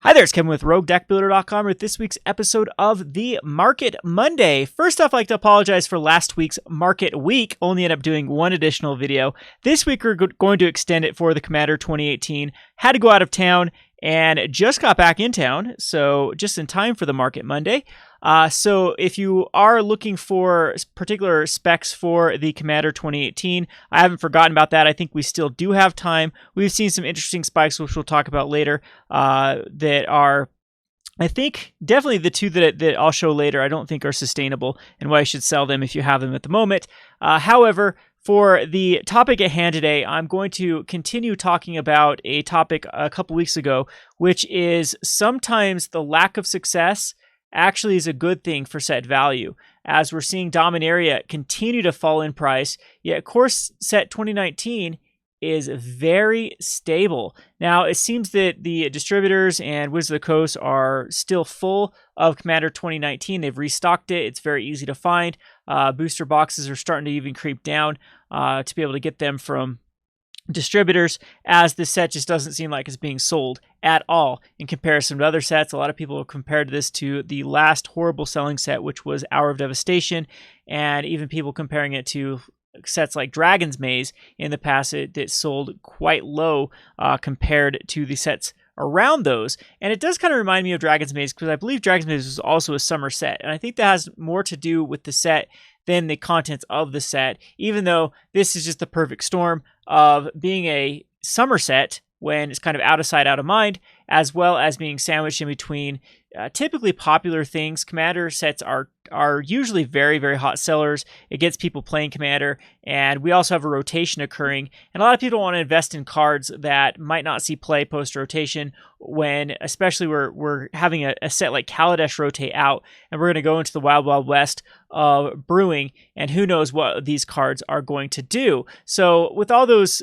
Hi there, it's Kevin with RogueDeckBuilder.com with this week's episode of the Market Monday. First off, I'd like to apologize for last week's Market Week. Only ended up doing one additional video. This week, we're going to extend it for the Commander 2018. Had to go out of town and just got back in town, so just in time for the Market Monday. So if you are looking for particular specs for the Commander 2018, I haven't forgotten about that. I think we still do have time. We've seen some interesting spikes, which we'll talk about later, that are, I think, definitely the two that I'll show later, I don't think are sustainable and why I should sell them if you have them at the moment. However, for the topic at hand today, I'm going to continue talking about a topic a couple weeks ago, which is sometimes the lack of success actually is a good thing for set value, as we're seeing Dominaria continue to fall in price, yet core set 2019 is very stable. Now, it seems that the distributors and Wizards of the Coast are still full of Commander 2019. They've restocked it. It's very easy to find. Booster boxes are starting to even creep down to be able to get them from distributors, as this set just doesn't seem like it's being sold at all in comparison to other sets. A lot of people have compared this to the last horrible selling set, which was Hour of Devastation, and even people comparing it to sets like Dragon's Maze in the past that sold quite low compared to the sets around those. And it does kind of remind me of Dragon's Maze, because I believe Dragon's Maze was also a summer set, and I think that has more to do with the set than the contents of the set, even though this is just the perfect storm of being a summer set when it's kind of out of sight, out of mind, as well as being sandwiched in between typically popular things. Commander sets are usually very, very hot sellers. It gets people playing Commander, and we also have a rotation occurring, and a lot of people want to invest in cards that might not see play post-rotation, when especially we're having a set like Kaladesh rotate out, and we're going to go into the Wild Wild West of brewing, and who knows what these cards are going to do. So with all those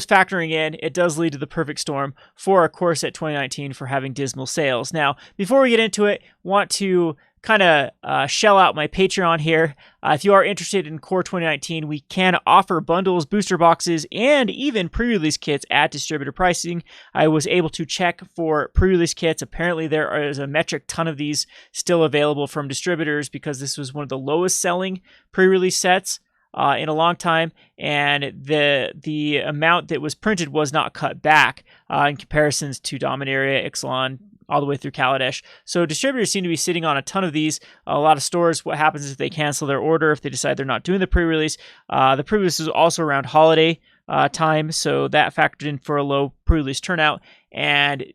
factoring in, it does lead to the perfect storm for a core set 2019 for having dismal sales. Now, before we get into it, want to kind of shell out my Patreon here. If you are interested in core 2019, we can offer bundles, booster boxes, and even pre-release kits at distributor pricing. I was able to check for pre-release kits. Apparently there is a metric ton of these still available from distributors, because this was one of the lowest selling pre-release sets in a long time, and the amount that was printed was not cut back in comparisons to Dominaria, Ixalan, all the way through Kaladesh. So distributors seem to be sitting on a ton of these. A lot of stores, what happens is they cancel their order if they decide they're not doing the pre-release. The pre-release is also around holiday time, so that factored in for a low pre-release turnout, and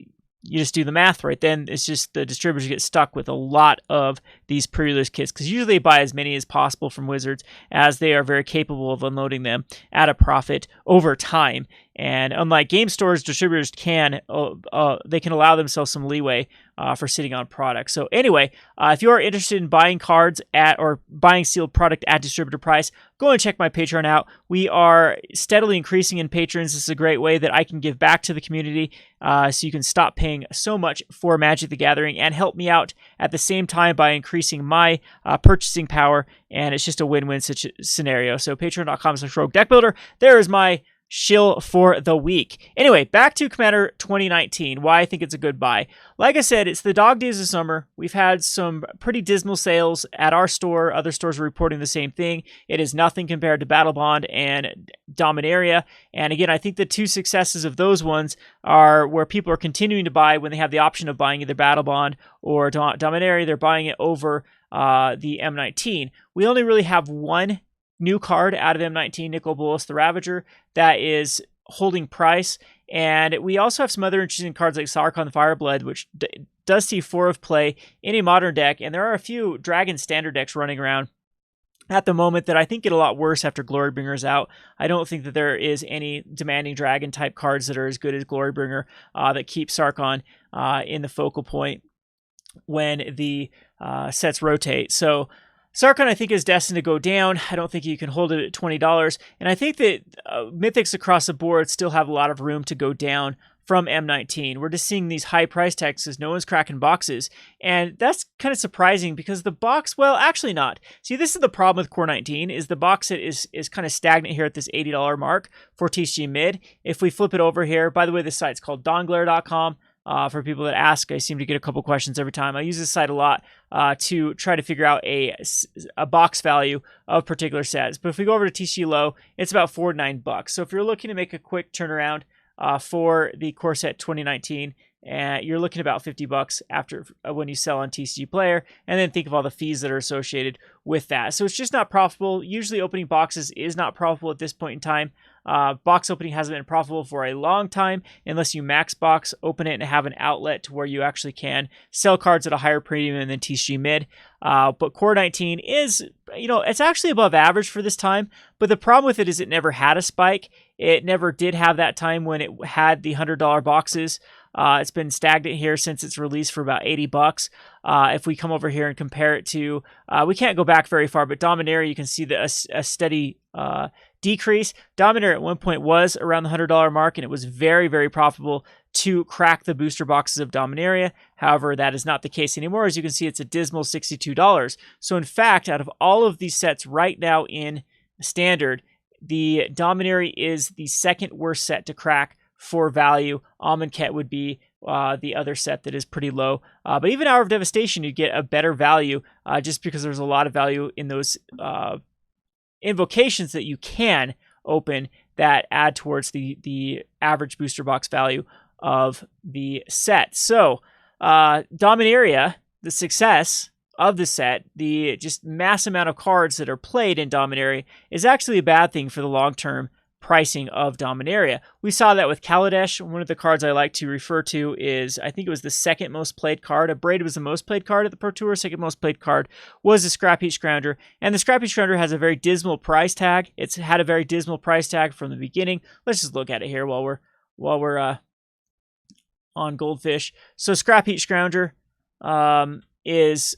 you just do the math right then. It's just the distributors get stuck with a lot of these pre-release kits, because usually they buy as many as possible from Wizards, as they are very capable of unloading them at a profit over time. And unlike game stores, distributors can allow themselves some leeway for sitting on products. So anyway, if you are interested in buying cards or buying sealed product at distributor price, go and check my Patreon out. We are steadily increasing in patrons. This is a great way that I can give back to the community, so you can stop paying so much for Magic the Gathering and help me out at the same time by increasing my purchasing power. And it's just a win-win scenario. So patreon.com/roguedeckbuilder. There is my shill for the week. Anyway, back to Commander 2019, why I think it's a good buy. Like I said, it's the dog days of summer. We've had some pretty dismal sales at our store. Other stores are reporting the same thing. It is nothing compared to Battle Bond and Dominaria. And again, I think the two successes of those ones are where people are continuing to buy when they have the option of buying either Battle Bond or Dominaria. They're buying it over the M19. We only really have one new card out of M19, Nicol Bolas the Ravager, that is holding price. And we also have some other interesting cards like Sarkhan the Fireblood, which does see 4 of play in a modern deck. And there are a few Dragon standard decks running around at the moment that I think get a lot worse after Glorybringer's out. I don't think that there is any demanding Dragon type cards that are as good as Glorybringer that keep Sarkhan in the focal point when the sets rotate. So Sarkhan, I think, is destined to go down. I don't think you can hold it at $20. And I think that Mythics across the board still have a lot of room to go down from M19. We're just seeing these high price tags because no one's cracking boxes. And that's kind of surprising, because the box, well, actually not. See, this is the problem with Core 19, is the box set is kind of stagnant here at this $80 mark for TCG Mid. If we flip it over here, by the way, this site's called donglare.com. For people that ask, I seem to get a couple questions every time. I use this site a lot to try to figure out a box value of particular sets. But if we go over to TCG Low, it's about $49. So if you're looking to make a quick turnaround for the core set 2019, and you're looking at about $50 after when you sell on TCG Player, and then think of all the fees that are associated with that. So it's just not profitable. Usually opening boxes is not profitable at this point in time. Box opening hasn't been profitable for a long time unless you max box open it and have an outlet to where you actually can sell cards at a higher premium than TCG Mid. But Core 19 is, it's actually above average for this time, but the problem with it is it never had a spike. It never did have that time when it had the $100 boxes. It's been stagnant here since its release for about $80. If we come over here and compare it to, we can't go back very far, but Dominaria, you can see a steady decrease. Dominaria at one point was around the $100 mark, and it was very, very profitable to crack the booster boxes of Dominaria. However, that is not the case anymore. As you can see, it's a dismal $62. So in fact, out of all of these sets right now in Standard, the Dominaria is the second worst set to crack for value. Amonkhet would be the other set that is pretty low. But even Hour of Devastation, you get a better value just because there's a lot of value in those invocations that you can open that add towards the average booster box value of the set. So Dominaria, the success of the set, the just mass amount of cards that are played in Dominaria is actually a bad thing for the long-term pricing of Dominaria. We saw that with Kaladesh. One of the cards I like to refer to is, I think it was the second most played card. Abrade was the most played card at the Pro Tour. Second most played card was the Scrap Heap Scrounger. And the Scrap Heap Scrounger has a very dismal price tag. It's had a very dismal price tag from the beginning. Let's just look at it here while we're on Goldfish. So Scrap Heap Scrounger is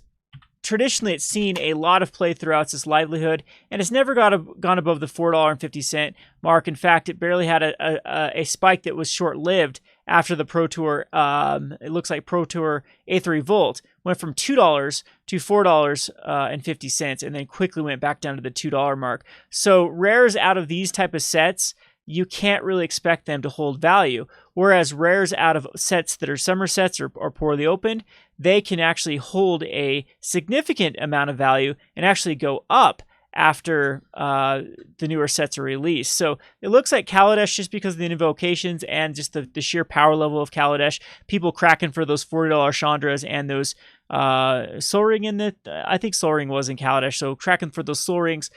traditionally, it's seen a lot of play throughout its livelihood, and it's never gone above the $4.50 mark. In fact, it barely had a spike that was short-lived after the Pro Tour. It looks like Pro Tour Aether Revolt went from $2 to $4.50, and then quickly went back down to the $2 mark. So rares out of these type of sets, you can't really expect them to hold value. Whereas rares out of sets that are summer sets or poorly opened, they can actually hold a significant amount of value and actually go up after the newer sets are released. So it looks like Kaladesh, just because of the invocations and just the sheer power level of Kaladesh, people cracking for those $40 Chandras and those Soul Ring I think Soul Ring was in Kaladesh, so cracking for those Soul Rings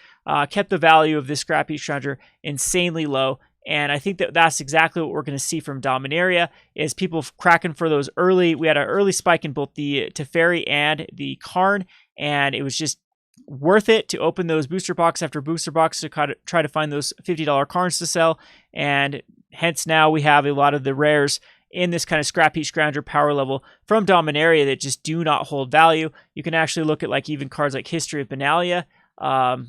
kept the value of this Scrap Heap Scrounger insanely low. And I think that's exactly what we're going to see from Dominaria, is people cracking for those early. We had an early spike in both the Teferi and the Karn, and it was just worth it to open those booster box after booster box to try to find those $50 Karns to sell. And hence now we have a lot of the rares in this kind of Scrap Heap Scrounger power level from Dominaria that just do not hold value. You can actually look at like even cards like History of Benalia that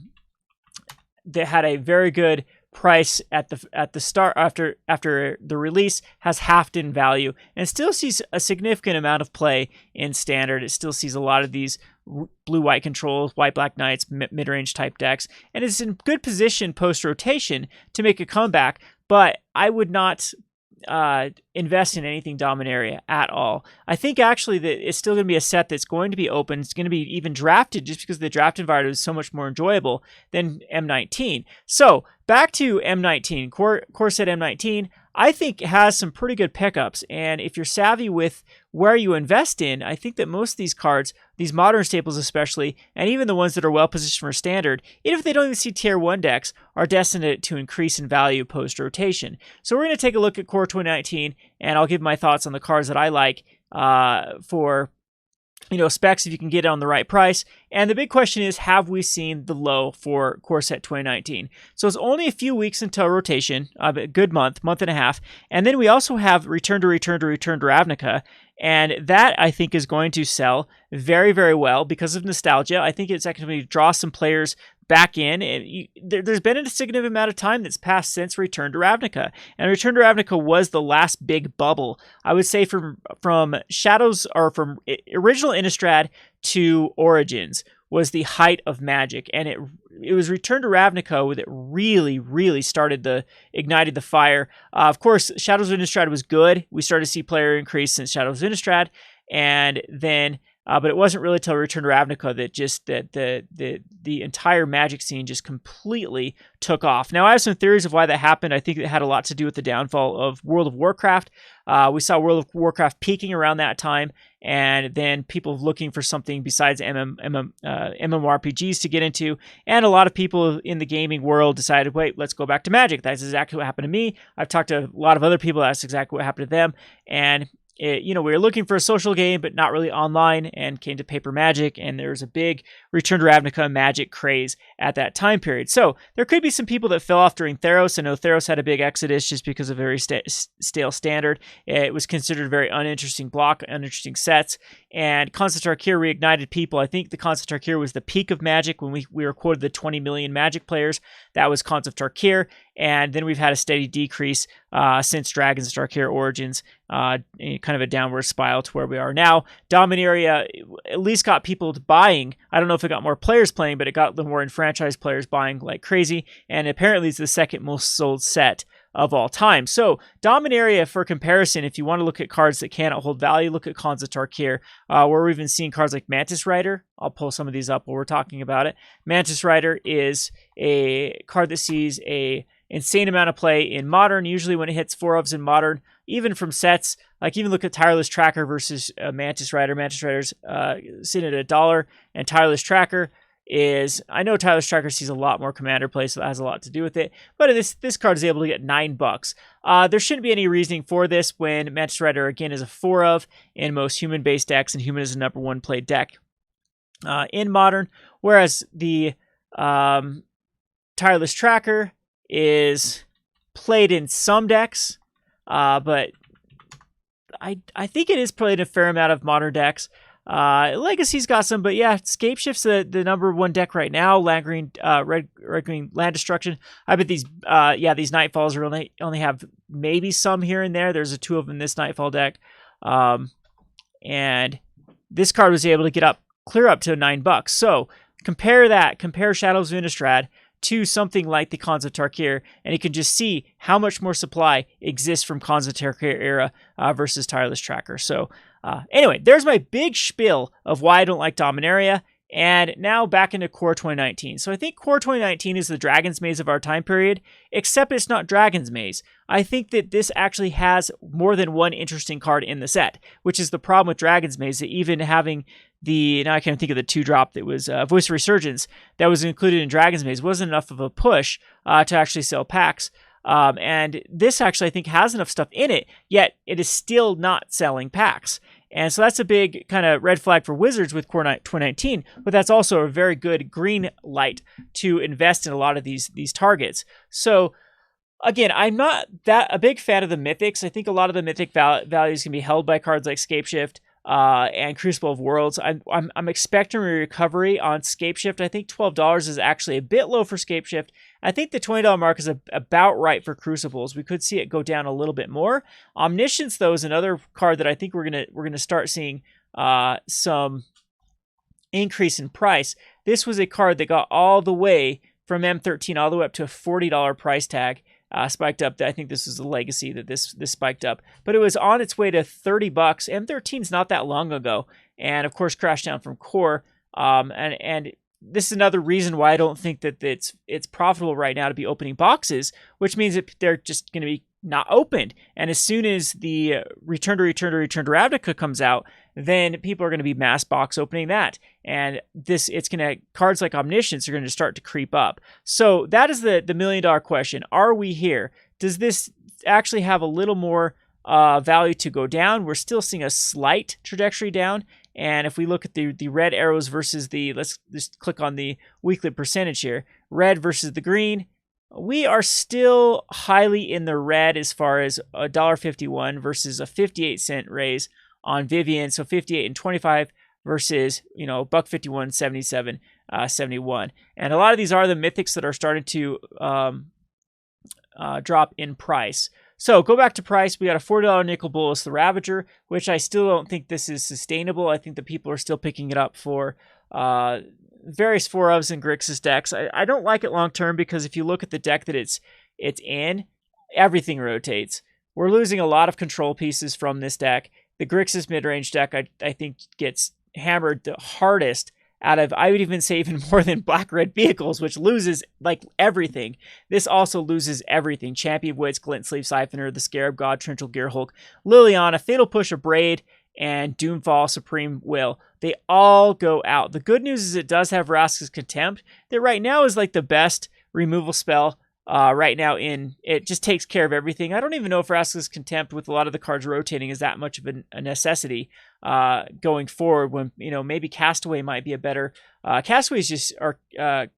had a very good price at the start after the release, has halved in value, and still sees a significant amount of play in Standard. It still sees a lot of these blue-white controls, white-black knights, mid-range type decks, and is in good position post-rotation to make a comeback, but I would not invest in anything Dominaria at all. I think actually that it's still going to be a set that's going to be open. It's going to be even drafted just because the draft environment is so much more enjoyable than M19. So back to M19, core set M19, I think has some pretty good pickups. And if you're savvy with where you invest in, I think that most of these cards, these modern staples especially, and even the ones that are well positioned for Standard, even if they don't even see tier 1 decks, are destined to increase in value post-rotation. So we're going to take a look at Core 2019, and I'll give my thoughts on the cards that I like for specs if you can get it on the right price. And the big question is, have we seen the low for Core Set 2019? So it's only a few weeks until rotation, a good month and a half. And then we also have Return to Ravnica. And that, I think, is going to sell very, very well because of nostalgia. I think it's actually going to draw some players back in. There's been a significant amount of time that's passed since Return to Ravnica. And Return to Ravnica was the last big bubble, I would say, from Shadows, or from original Innistrad to Origins, was the height of Magic, and it was Return to Ravnica that really ignited the fire. Of course, Shadows of Innistrad was good. We started to see player increase since Shadows of Innistrad, and then but it wasn't really till Return to Ravnica that the entire Magic scene just completely took off. Now, I have some theories of why that happened. I think it had a lot to do with the downfall of World of Warcraft. We saw World of Warcraft peaking around that time, and then people looking for something besides MMORPGs to get into. And a lot of people in the gaming world decided, wait, let's go back to Magic. That's exactly what happened to me. I've talked to a lot of other people. That's exactly what happened to them. And we were looking for a social game, but not really online, and came to Paper Magic, and there was a big Return to Ravnica Magic craze at that time period. So there could be some people that fell off during Theros. I know Theros had a big exodus just because of very stale standard. It was considered a very uninteresting block, uninteresting sets, and Khans of Tarkir reignited people. I think the Khans of Tarkir was the peak of Magic when we were quoted the 20 million Magic players. That was Khans of Tarkir, and then we've had a steady decrease since Dragons of Tarkir Origins, kind of a downward spiral to where we are now. Dominaria at least got people buying. I don't know if it got more players playing, but it got the more enfranchised players buying like crazy, and apparently it's the second most sold set of all time. So Dominaria, for comparison, if you want to look at cards that cannot hold value, look at Khans of Tarkir, where we're even seeing cards like Mantis Rider. I'll pull some of these up while we're talking about it. Mantis Rider is a card that sees a insane amount of play in Modern. Usually when it hits 4-ofs in Modern, even from sets, like even look at Tireless Tracker versus Mantis Rider. Mantis Rider's sitting at $1, and Tireless Tracker is, I know Tireless Tracker sees a lot more Commander play, so that has a lot to do with it, but this card is able to get $9. There shouldn't be any reasoning for this when Mantis Rider, again, is a 4-of in most human-based decks, and human is the number one played deck in Modern, whereas the Tireless Tracker is played in some decks, but I think it is played in a fair amount of Modern decks. Legacy's got some, but yeah, Scapeshift's the number one deck right now. Red green land destruction. I bet these Nightfalls only have maybe some here and there. There's a 2 of them in this Nightfall deck, and this card was able to clear up to $9. So compare Shadows of Innistrad to something like the Khans of Tarkir, and you can just see how much more supply exists from Khans of Tarkir era versus Tireless Tracker. So anyway, there's my big spiel of why I don't like Dominaria, and now back into Core 2019. So I think Core 2019 is the Dragon's Maze of our time period, except it's not Dragon's Maze. I think that this actually has more than one interesting card in the set, which is the problem with Dragon's Maze, that even having now I can't think of the 2-drop that was Voice of Resurgence that was included in Dragon's Maze wasn't enough of a push to actually sell packs. And this actually, I think, has enough stuff in it, yet it is still not selling packs. And so that's a big kind of red flag for Wizards with Core 2019, but that's also a very good green light to invest in a lot of these targets. So again, I'm not a big fan of the Mythics. I think a lot of the Mythic values can be held by cards like Scapeshift and Crucible of Worlds. I'm expecting a recovery on Scapeshift. I think $12 is actually a bit low for Scapeshift. I think the $20 mark is about right for Crucibles. We could see it go down a little bit more. Omniscience, though, is another card that I think we're gonna start seeing some increase in price. This was a card that got all the way from M13 all the way up to a $40 price tag. Spiked up. I think this was a legacy that this spiked up, but it was on its way to $30. M13's not that long ago, and of course crashed down from Core. And this is another reason why I don't think that it's profitable right now to be opening boxes, which means that they're just going to be not opened. And as soon as the Return to Ravnica comes out, then people are going to be mass box opening that. And cards like Omniscience are going to start to creep up. So that is the $1 million question. Are we here? Does this actually have a little more value to go down? We're still seeing a slight trajectory down. And if we look at the red arrows versus let's just click on the weekly percentage here, red versus the green, we are still highly in the red as far as $1.51 versus a 58-cent raise on Vivian. So 58 and 25 versus, $1.51, 77, 71. And a lot of these are the Mythics that are starting to drop in price. So go back to price. We got a $40 Nicol Bolas the Ravager, which I still don't think this is sustainable. I think that people are still picking it up for various 4-ofs and Grixis decks. I don't like it long term because if you look at the deck that it's in, everything rotates. We're losing a lot of control pieces from this deck. The Grixis mid-range deck, I think, gets hammered the hardest out of, I would even say, even more than black-red vehicles, which loses like everything. This also loses everything. Champion of Wits, Glint Sleeve Siphoner, the Scarab God, Torrential Gearhulk, Liliana, Fatal Push, Abrade, and Doomfall, Supreme Will. They all go out. The good news is it does have Vraska's Contempt, that right now is like the best removal spell right now it just takes care of everything. I don't even know if Vraska's Contempt, with a lot of the cards rotating, is that much of a necessity going forward, when, maybe Castaway might be a better, Castaway is just, or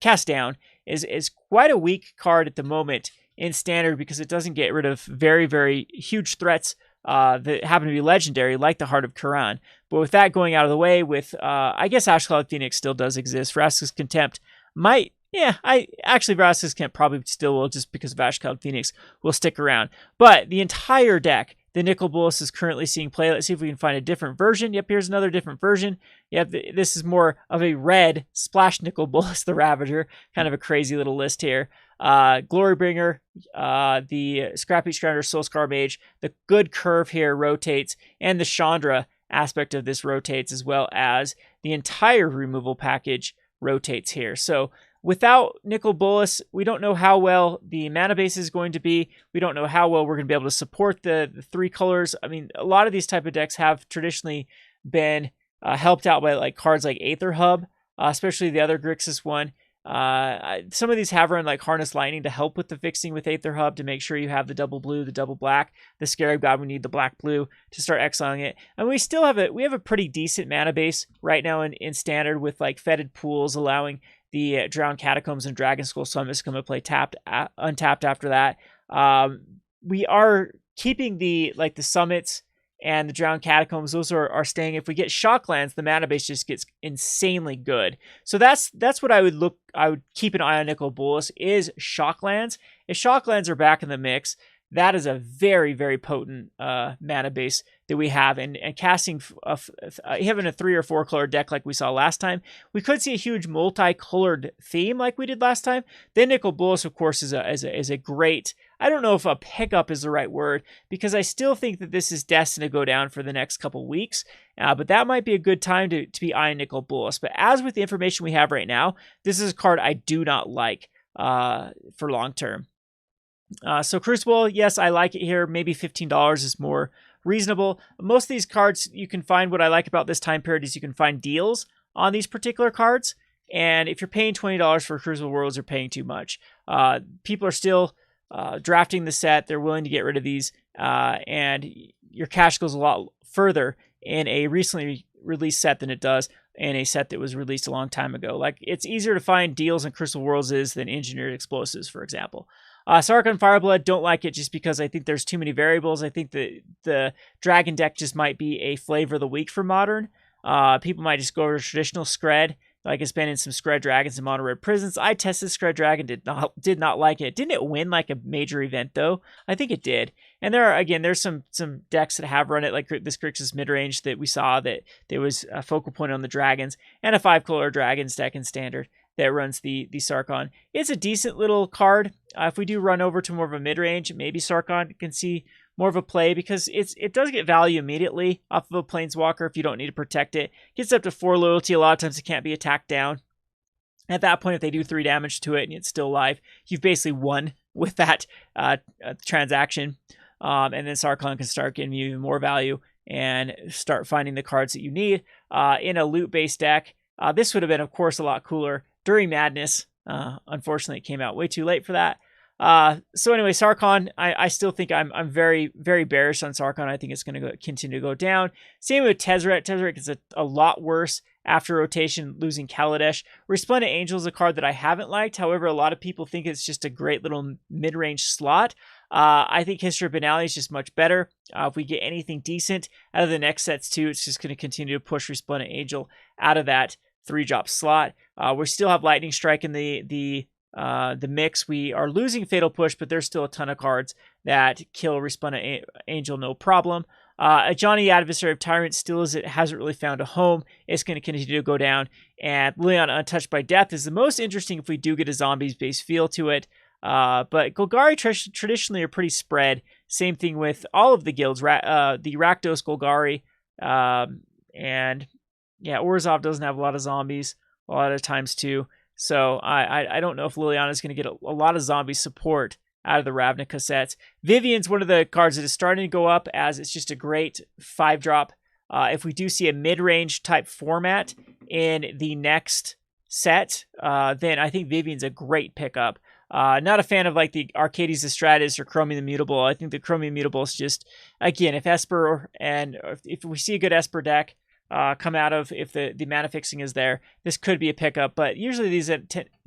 Cast Down is quite a weak card at the moment in Standard, because it doesn't get rid of very, very huge threats that happen to be legendary, like the Heart of Quran. But with that going out of the way, with, I guess Ashcloud Phoenix still does exist. Vraska's Contempt might, Vraska's Contempt probably still will, just because of Ashcloud Phoenix will stick around. But the entire deck, the Nicol Bolas, is currently seeing play. Let's see if we can find a different version. Yep, here's another different version. Yep, this is more of a red splash Nicol Bolas the Ravager. Kind of a crazy little list here. Glorybringer, the Scrappy Scrounger, Soulscar Mage, the Good Curve here rotates, and the Chandra aspect of this rotates, as well as the entire removal package rotates here. So without Nicol Bolas, we don't know how well the mana base is going to be. We don't know how well we're going to be able to support the 3 colors. I mean, a lot of these type of decks have traditionally been helped out by like cards like Aether Hub, especially the other Grixis one. Some of these have run like Harness Lightning to help with the fixing with Aether Hub, to make sure you have the double blue, the double black. The Scarab God, we need the black blue to start exiling it. And we still have a pretty decent mana base right now in Standard, with like Fetid Pools allowing the Drowned Catacombs and Dragon Skull Summits going to play untapped after that. We are keeping the Summits and the Drowned Catacombs. Those are staying. If we get Shocklands, the mana base just gets insanely good. So that's what I would keep an eye on Nicol Bolas, is Shocklands. If Shocklands are back in the mix, that is a very, very potent mana base that we have, and casting having a 3 or 4 color deck like we saw last time, we could see a huge multicolored theme like we did last time. Then Nicol Bolas, of course, is a great, I don't know if a pickup is the right word, because I still think that this is destined to go down for the next couple weeks, but that might be a good time to be eyeing Nicol Bolas. But as with the information we have right now, this is a card I do not like for long term. So Crucible, yes, I like it here. Maybe $15 is more reasonable. Most of these cards, you can find, what I like about this time period is you can find deals on these particular cards. And if you're paying $20 for Crucible Worlds, you're paying too much. People are still drafting the set. They're willing to get rid of these. And your cash goes a lot further in a recently released set than it does in a set that was released a long time ago. Like, it's easier to find deals in Crucible Worlds than Engineered Explosives, for example. Sarkhan Fireblood, don't like it just because I think there's too many variables. I think that the Dragon deck just might be a flavor of the week for Modern. People might just go over to traditional Skred, like it's been in some Skred Dragons and Mono Red Prisons. I tested Skred Dragon, did not like it. Didn't it win like a major event though? I think it did. And there's some decks that have run it, like this Grixis midrange that we saw, that there was a focal point on the Dragons, and a 5-color Dragons deck in Standard that runs the Sarkhan. It's a decent little card. If we do run over to more of a mid-range, maybe Sarkhan can see more of a play, because it does get value immediately off of a Planeswalker if you don't need to protect it. Gets up to 4 loyalty. A lot of times it can't be attacked down. At that point, if they do 3 damage to it and it's still alive, you've basically won with that transaction. And then Sarkhan can start getting you even more value and start finding the cards that you need. In a loot-based deck, this would have been, of course, a lot cooler during Madness. Unfortunately, it came out way too late for that. So anyway, Sarkhan, I still think I'm very, very bearish on Sarkhan. I think it's going to continue to go down. Same with Tezzeret. Tezzeret is a lot worse after rotation, losing Kaladesh. Resplendent Angel is a card that I haven't liked. However, a lot of people think it's just a great little mid-range slot. I think History of Banality is just much better. If we get anything decent out of the next sets too, it's just going to continue to push Resplendent Angel out of that 3-drop slot. We still have Lightning Strike in the mix. We are losing Fatal Push, but there's still a ton of cards that kill Resplendent Angel no problem. Johnny, Adversary of Tyrant, still hasn't really found a home. It's going to continue to go down. And Leon, Untouched by Death, is the most interesting if we do get a zombies-based feel to it. But Golgari traditionally are pretty spread. Same thing with all of the guilds. The Rakdos Golgari. And yeah, Orzhov doesn't have a lot of zombies a lot of times too. So I don't know if Liliana is going to get a lot of zombie support out of the Ravnica sets. Vivian's one of the cards that is starting to go up, as it's just a great 5-drop. If we do see a mid-range type format in the next set, then I think Vivian's a great pickup. Not a fan of like the Arcades Astratus or Chromium the Mutable. I think the Chromium Mutable is just, again, if Esper and if we see a good Esper deck come out of, if the mana fixing is there, this could be a pickup. But usually these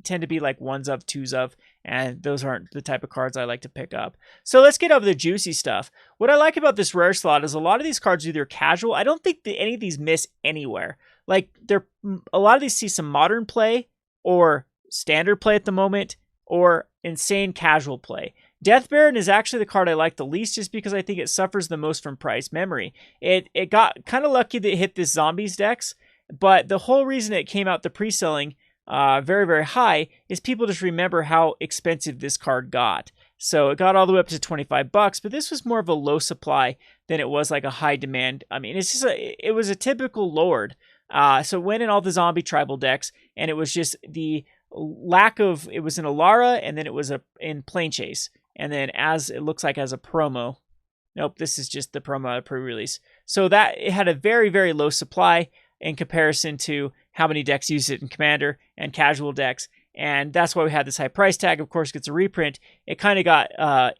tend to be like 1s of, 2s of, and those aren't the type of cards I like to pick up. So let's get over the juicy stuff. What I like about this rare slot is a lot of these cards are either casual. I don't think that any of these miss anywhere. Like a lot of these see some modern play or standard play at the moment, or insane casual play. Death Baron is actually the card I like the least, just because I think it suffers the most from price memory. It got kind of lucky that it hit this zombies decks, but the whole reason it came out the pre-selling very, very high is people just remember how expensive this card got. So it got all the way up to $25, but this was more of a low supply than it was like a high demand. I mean, it's just it was a typical Lord. So it went in all the zombie tribal decks, and it was just the lack of, it was in Alara, and then it was in Plane Chase, and then as it looks like as a promo. Nope, this is just the promo pre-release. So that it had a very, very low supply in comparison to how many decks use it in Commander and casual decks. And that's why we had this high price tag. Of course, gets a reprint. It kind of got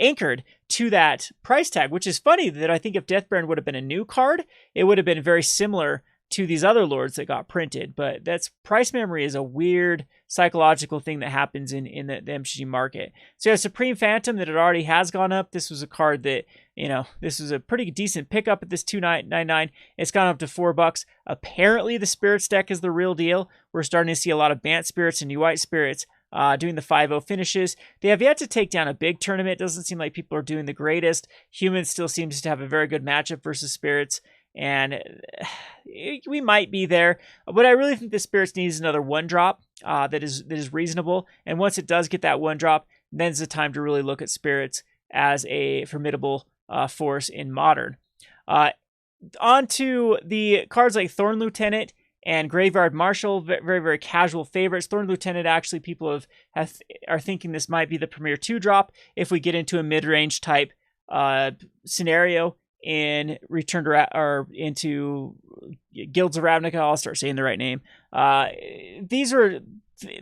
anchored to that price tag, which is funny that I think if Death Baron would have been a new card, it would have been very similar to these other lords that got printed. But that's price memory is a weird psychological thing that happens in the MCG market. So yeah, Supreme Phantom, that it already has gone up. This was a card that, you know, this was a pretty decent pickup at this $2.99. It's gone up to $4. Apparently the Spirits deck is the real deal. We're starting to see a lot of Bant Spirits and New White Spirits doing the 5-0 finishes. They have yet to take down a big tournament. Doesn't seem like people are doing the greatest. Humans still seems to have a very good matchup versus Spirits, and we might be there. But I really think the Spirits needs another 1-drop that is reasonable. And once it does get that 1-drop, then it's the time to really look at Spirits as a formidable force in Modern. On to the cards like Thorn Lieutenant and Graveyard Marshal, very, very casual favorites. Thorn Lieutenant, actually, people are thinking this might be the premier 2-drop if we get into a mid-range type scenario in Return to or into Guilds of Ravnica. I'll start saying the right name. These are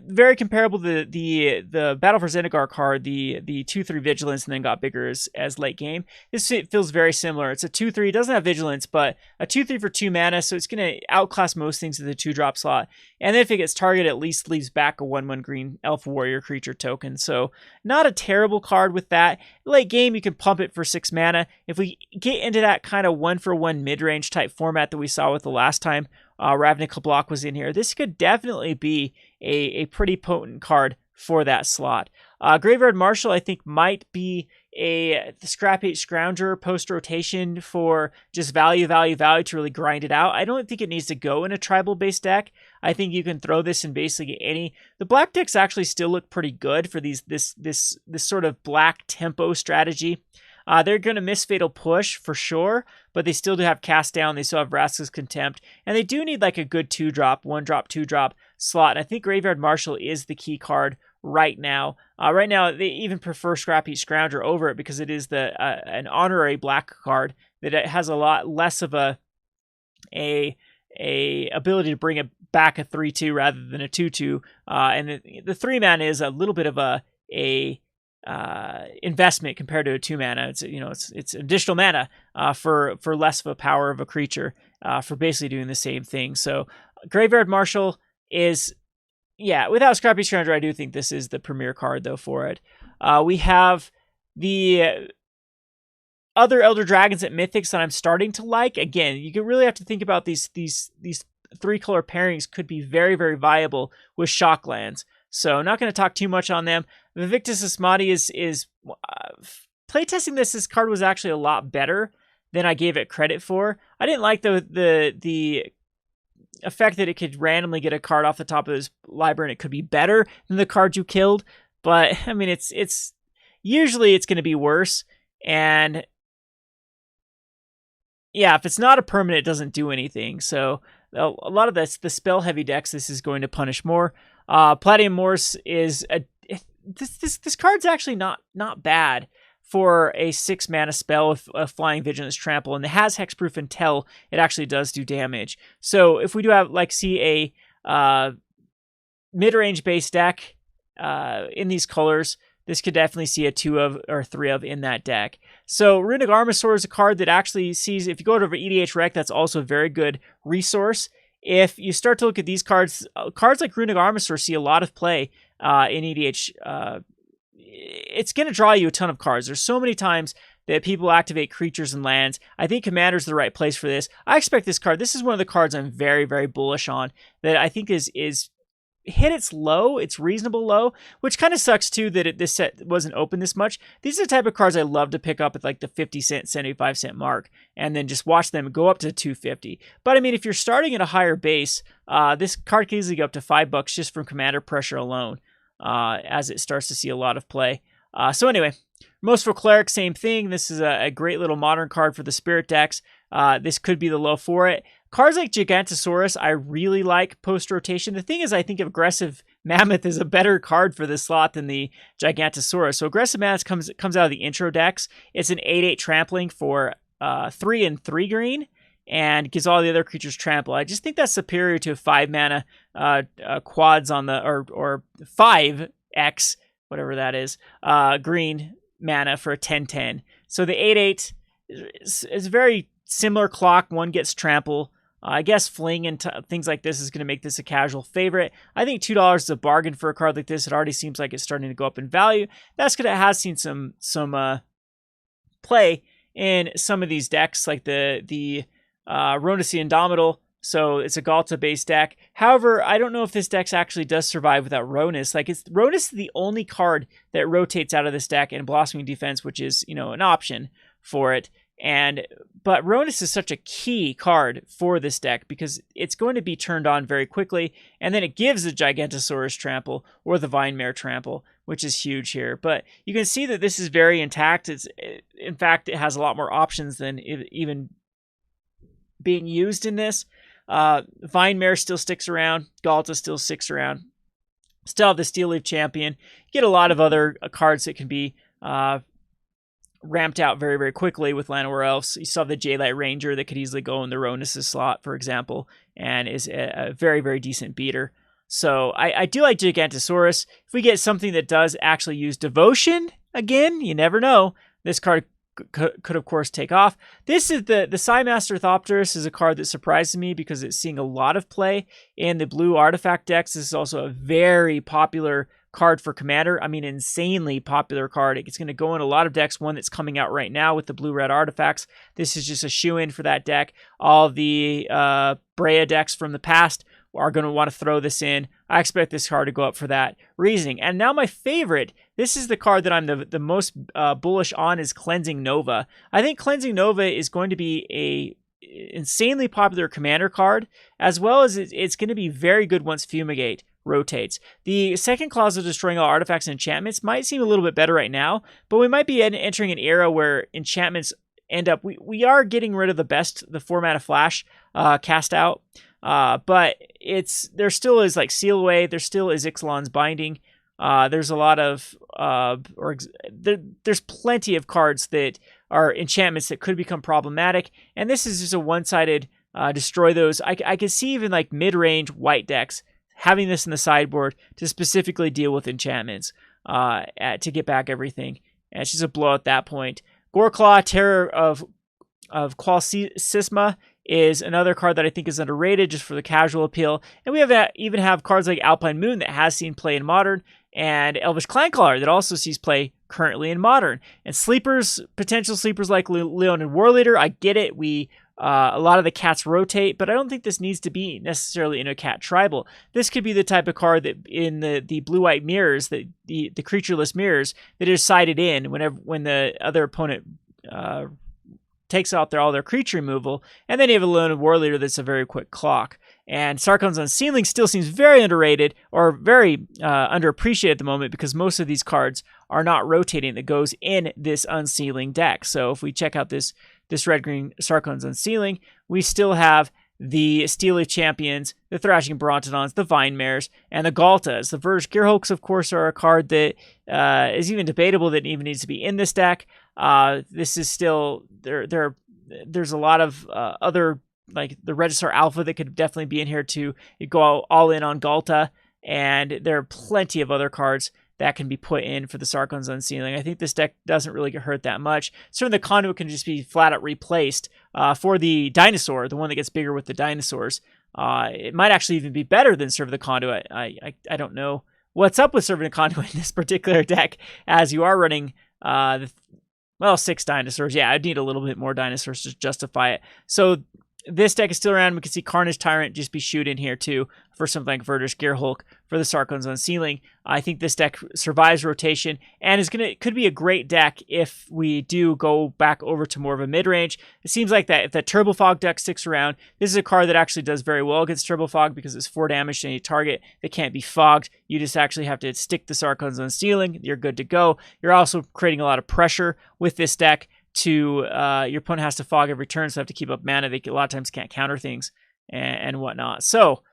very comparable to the Battle for Zendikar card, the 2/3 Vigilance, and then got bigger as late game. This feels very similar. It's a 2/3, it doesn't have Vigilance, but a 2/3 for 2 mana, so it's going to outclass most things in the 2-drop slot. And then if it gets targeted, at least leaves back a 1/1 green Elf Warrior creature token. So not a terrible card with that. Late game, you can pump it for 6 mana. If we get into that kind of 1-for-1 mid-range type format that we saw with the last time Ravnica block was in here, this could definitely be a pretty potent card for that slot. Graveyard Marshal, I think, might be a Scrap Heap Scrounger post-rotation for just value to really grind it out. I don't think it needs to go in a tribal-based deck. I think you can throw this in basically any. The black decks actually still look pretty good for this sort of black tempo strategy. They're going to miss Fatal Push for sure, but they still do have Cast Down. They still have Vraska's Contempt, and they do need like a good 2-drop, 1-drop, 2-drop slot. And I think Graveyard Marshal is the key card right now. Right now, they even prefer Scrap Heap Scrounger over it because it is an honorary black card that it has a lot less of a ability to bring it back a 3/2 rather than a 2/2. And the 3-mana is a little bit of a investment compared to a 2-mana. It's additional mana for less of a power of a creature for basically doing the same thing. So Graveyard Marshal is, yeah, without Scrappy Scrounger, I do think this is the premier card though for it. We have the other Elder Dragons at Mythics that I'm starting to like. Again, you can really have to think about these 3-color pairings could be very, very viable with Shocklands. So I'm not going to talk too much on them. Vivictus Asmati is playtesting this card was actually a lot better than I gave it credit for. I didn't like the effect that it could randomly get a card off the top of his library and it could be better than the card you killed. But I mean, it's usually it's going to be worse. And yeah, if it's not a permanent, it doesn't do anything. So a lot of the spell heavy decks, this is going to punish more. Platinum Morse is this card's actually not bad for a 6 mana spell with a Flying Vigilance Trample, and it has hexproof until it actually does do damage. So if we do have see a mid-range base deck in these colors, this could definitely see a 2 of or 3 of in that deck. So Runic Armasaur is a card that actually sees, if you go over EDH Rec, that's also a very good resource. If you start to look at these cards, cards like Runic Armasaur see a lot of play in EDH. It's going to draw you a ton of cards. There's so many times that people activate creatures and lands. I think Commander's the right place for this. I expect this card. This is one of the cards I'm very, very bullish on that I think is hit its low, its reasonable low, which kind of sucks too that this set wasn't open this much. These are the type of cards I love to pick up at like the 50 cent, 75 cent mark and then just watch them go up to 250. But I mean, if you're starting at a higher base, this card can easily go up to $5 just from Commander pressure alone. As it starts to see a lot of play. So anyway, Merciful Cleric, same thing. This is a great little modern card for the Spirit decks. This could be the low for it. Cards like Gigantosaurus, I really like post-rotation. The thing is, I think Aggressive Mammoth is a better card for this slot than the Gigantosaurus. So Aggressive Mammoth comes out of the intro decks. It's an 8/8 trampling for 3 and 3 green. And gives all the other creatures trample. I just think that's superior to 5 mana quads on the or 5x, whatever that is, green mana for a 10/10. So the 8/8 is very similar clock. One gets trample. I guess Fling and things like this is going to make this a casual favorite. I think $2 is a bargain for a card like this. It already seems like it's starting to go up in value. That's because it has seen some play in some of these decks, like the Ronus the Indomitable, so it's a Galta-based deck. However, I don't know if this deck actually does survive without Ronus. Like, Ronus is the only card that rotates out of this deck in Blossoming Defense, which is, an option for it. But Ronus is such a key card for this deck because it's going to be turned on very quickly, and then it gives the Gigantosaurus Trample or the Vinemare Trample, which is huge here. But you can see that this is very intact. In fact, it has a lot more options than even being used in this. Vinemare still sticks around. Galta still sticks around. Still have the Steel Leaf Champion. Get a lot of other cards that can be ramped out very, very quickly with Llanowar Elves. You still have the Jaylight Ranger that could easily go in the Ronus' slot, for example, and is a very, very decent beater. So I do like Gigantosaurus. If we get something that does actually use Devotion, again, you never know. This card could of course take off. This is the Psymaster Thopterus is a card that surprises me because it's seeing a lot of play in the blue artifact decks. This is also a very popular card for Commander. I mean, insanely popular card. It's going to go in a lot of decks. One that's coming out right now with the blue-red artifacts. This is just a shoe-in for that deck. All the Brea decks from the past are going to want to throw this in. I expect this card to go up for that reasoning. And now my favorite, this is the card that I'm the most bullish on, is Cleansing Nova. I think Cleansing Nova is going to be a insanely popular Commander card, as well as it's going to be very good once Fumigate rotates. The second clause of destroying all artifacts and enchantments might seem a little bit better right now, but we might be entering an era where enchantments end up, we are getting rid of the 4 mana flash cast out. But there still is like Seal Away, there still is Ixalan's Binding. There's a lot of there's plenty of cards that are enchantments that could become problematic, and this is just a one-sided destroy those. I could see even like mid-range white decks having this in the sideboard to specifically deal with enchantments to get back everything, and it's just a blow at that point. Goreclaw, Terror of Qual Sisma is another card that I think is underrated just for the casual appeal. And we even have cards like Alpine Moon that has seen play in Modern, and Elvish Clankcaller that also sees play currently in Modern. And potential sleepers like Leon and Warleader, I get it. A lot of the cats rotate, but I don't think this needs to be necessarily in a cat tribal. This could be the type of card that in the blue-white mirrors, the creatureless mirrors, that is sided in when the other opponent takes out all their creature removal, and then you have a Lone War Leader that's a very quick clock. And Sarkhan's Unsealing still seems very underrated or very underappreciated at the moment because most of these cards are not rotating that goes in this Unsealing deck. So if we check out this red-green Sarkhan's Unsealing, we still have the Steely Champions, the Thrashing Brontodons, the Vine Mares, and the Galtas. The Verge Gearhulks, of course, are a card that is even debatable that even needs to be in this deck. This is still there's a lot of other, like the Regisaur Alpha, that could definitely be in here to go all in on Galta, and there are plenty of other cards that can be put in for the Sarkhan's Unsealing. I think this deck doesn't really get hurt that much. Certainly the Conduit can just be flat out replaced for the Dinosaur, the one that gets bigger with the dinosaurs. It might actually even be better than Serve the Conduit. I don't know what's up with Serve the Conduit in this particular deck, as you are running 6 dinosaurs. Yeah, I'd need a little bit more dinosaurs to justify it. So this deck is still around. We can see Carnage Tyrant just be shoot in here too for something like Verdur's Gearhulk for the Sarkhan's Unsealing. I think this deck survives rotation and could be a great deck if we do go back over to more of a mid-range. It seems like that if that Turbo Fog deck sticks around, this is a card that actually does very well against Turbo Fog because it's 4 damage to any target that can't be fogged. You just actually have to stick the Sarkhan's Unsealing. You're good to go. You're also creating a lot of pressure with this deck to your opponent has to fog every turn, so they have to keep up mana. They a lot of times can't counter things and whatnot. So,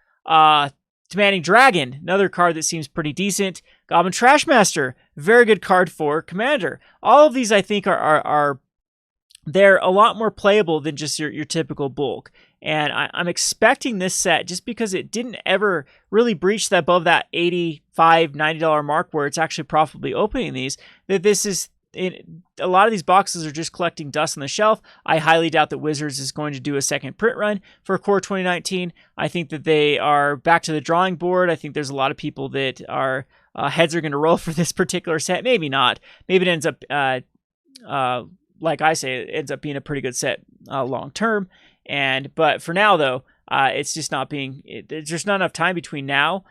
Demanding Dragon, another card that seems pretty decent. Goblin Trashmaster, very good card for Commander. All of these, I think, are they're a lot more playable than just your typical bulk. And I'm expecting this set, just because it didn't ever really breach that above that $85, $90 mark where it's actually profitably opening these, that this is... a lot of these boxes are just collecting dust on the shelf. I highly doubt that Wizards is going to do a second print run for Core 2019. I think that they are back to the drawing board. I think there's a lot of people that are heads are going to roll for this particular set. Maybe not. Maybe it ends up, like I say, it ends up being a pretty good set long term. But for now, though, it's just not being. There's just not enough time between now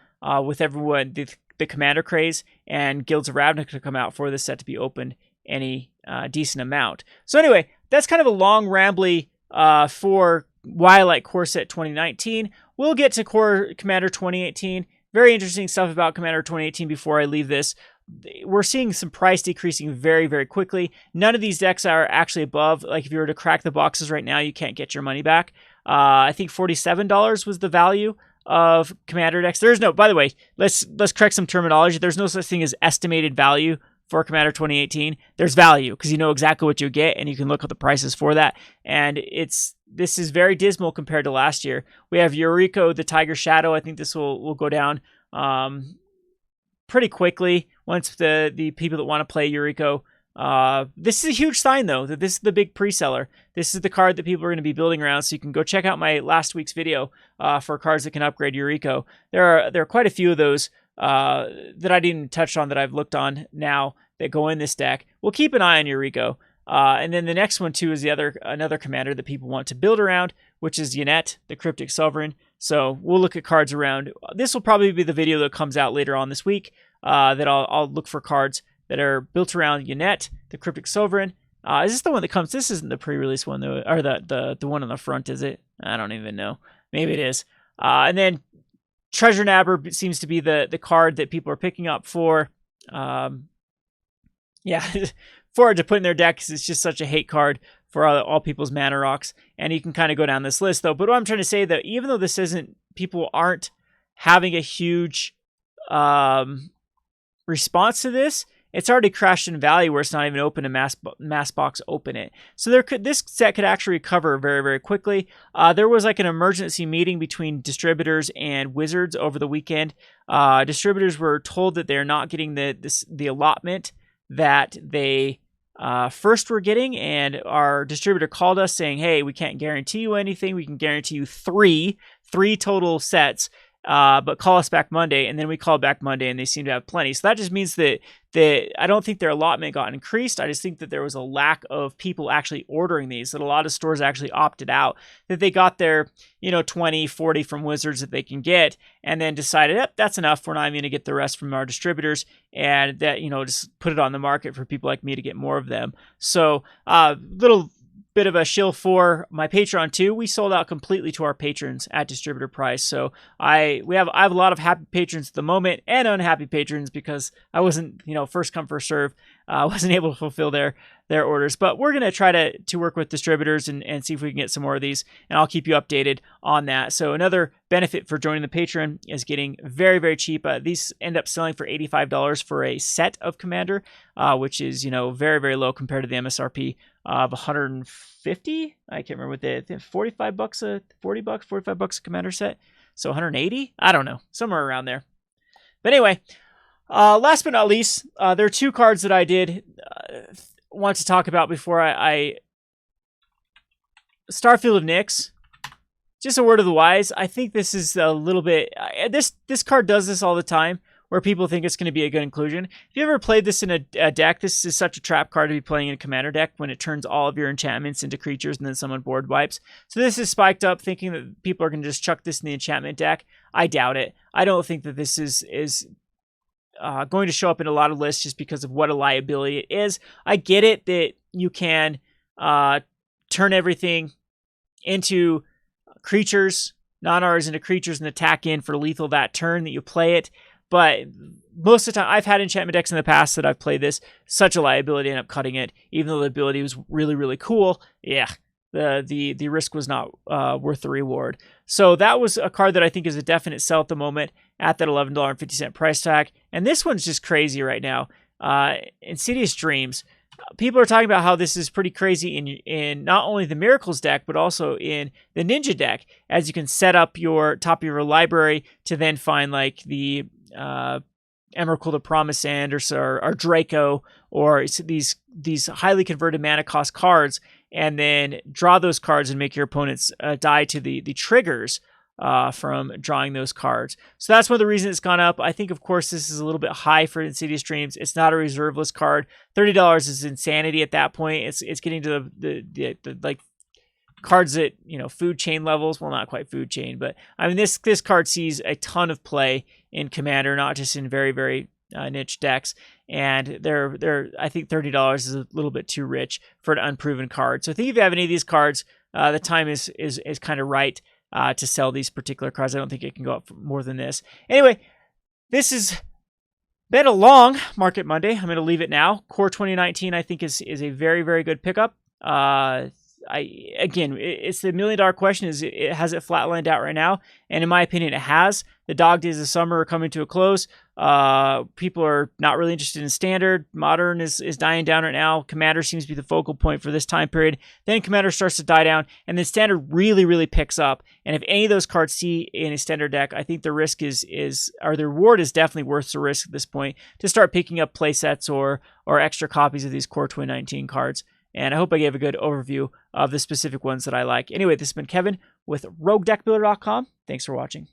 with everyone the Commander craze and Guilds of Ravnica to come out for this set to be opened any decent amount. So anyway, that's kind of a long rambly for why I like Core Set 2019. We'll get to Core Commander 2018. Very interesting stuff about Commander 2018 before I leave this. We're seeing some price decreasing very, very quickly. None of these decks are actually above. Like if you were to crack the boxes right now, you can't get your money back. I think $47 was the value of Commander decks. There's no, by the way, let's correct some terminology. There's no such thing as estimated value for Commander 2018. There's value because you know exactly what you get and you can look at the prices for that. And this is very dismal compared to last year. We have Yuriko, the Tiger Shadow. I think this will go down pretty quickly once the people that want to play Yuriko. This is a huge sign, though, that this is the big pre-seller. This is the card that people are going to be building around, so you can go check out my last week's video for cards that can upgrade Yuriko. There are quite a few of those that I didn't touch on that I've looked on now that go in this deck. We'll keep an eye on Yuriko. And then the next one, too, is another commander that people want to build around, which is Yannette, the Cryptic Sovereign. So we'll look at cards around. This will probably be the video that comes out later on this week that I'll look for cards that are built around Yannette, the Cryptic Sovereign. Is this the one that comes? This isn't the pre-release one, though, or the one on the front, is it? I don't even know. Maybe it is. And then Treasure Nabber seems to be the card that people are picking up for, for it to put in their deck because it's just such a hate card for all people's mana rocks. And you can kind of go down this list, though. But what I'm trying to say, that even though this isn't, people aren't having a huge response to this, it's already crashed in value where it's not even open to mass box open it. So this set could actually recover very, very quickly. There was like an emergency meeting between distributors and Wizards over the weekend. Distributors were told that they're not getting the allotment that they first were getting, and our distributor called us saying, hey, we can't guarantee you anything. We can guarantee you three total sets. But call us back Monday, and then we called back Monday, and they seem to have plenty. So that just means that I don't think their allotment got increased. I just think that there was a lack of people actually ordering these, that a lot of stores actually opted out, that they got their 20, 40 from Wizards that they can get, and then decided, yep, that's enough. We're not even going to get the rest from our distributors, and that just put it on the market for people like me to get more of them. So little bit of a shill for my Patreon too. We sold out completely to our patrons at distributor price. So I have a lot of happy patrons at the moment and unhappy patrons because I wasn't, first come first serve. I wasn't able to fulfill their orders, but we're going to try to work with distributors and see if we can get some more of these, and I'll keep you updated on that. So another benefit for joining the Patreon is getting very, very cheap. These end up selling for $85 for a set of Commander, which is, very, very low compared to the MSRP of 150. I can't remember what they, I think $45 $45 a Commander set. So 180, I don't know, somewhere around there. But anyway, last but not least, there are two cards that I did want to talk about before I Starfield of Nyx. Just a word of the wise. I think this is a little bit... This card does this all the time, where people think it's going to be a good inclusion. If you ever played this in a deck, this is such a trap card to be playing in a Commander deck when it turns all of your enchantments into creatures and then someone board wipes. So this is spiked up, thinking that people are going to just chuck this in the enchantment deck. I doubt it. I don't think that this is going to show up in a lot of lists just because of what a liability it is. I get it that you can turn everything into creatures, non-Rs into creatures, and attack in for lethal that turn that you play it. But most of the time, I've had enchantment decks in the past that I've played this. Such a liability, end up cutting it, even though the ability was really, really cool. Yeah, the risk was not worth the reward. So that was a card that I think is a definite sell at the moment at that $11.50 price tag. And this one's just crazy right now. Insidious Dreams. People are talking about how this is pretty crazy in not only the Miracles deck, but also in the Ninja deck, as you can set up your top of your library to then find like the Emrakul the Promised Land or Draco or these highly converted mana cost cards, and then draw those cards and make your opponents die to the triggers from drawing those cards. So that's one of the reasons it's gone up. I think, of course, this is a little bit high for Insidious Dreams. It's not a reserve list card. $30 is insanity at that point. It's getting to the like cards at food chain levels. Well, not quite food chain, but I mean this card sees a ton of play in Commander, not just in very, very niche decks. And I think $30 is a little bit too rich for an unproven card. So I think if you have any of these cards, the time is kind of right to sell these particular cards. I don't think it can go up more than this. Anyway, this has been a long Market Monday. I'm going to leave it now. Core 2019, I think, is a very, very good pickup. It's the $1 million question: has it flatlined out right now? And in my opinion, it has. The dog days of summer are coming to a close. People are not really interested in Standard. Modern is dying down right now. Commander seems to be the focal point for this time period. Then Commander starts to die down, and then Standard really, really picks up. And if any of those cards see in a Standard deck, I think the risk or the reward is definitely worth the risk at this point to start picking up play sets or extra copies of these Core 2019 cards. And I hope I gave a good overview of the specific ones that I like. Anyway, this has been Kevin with RogueDeckBuilder.com. Thanks for watching.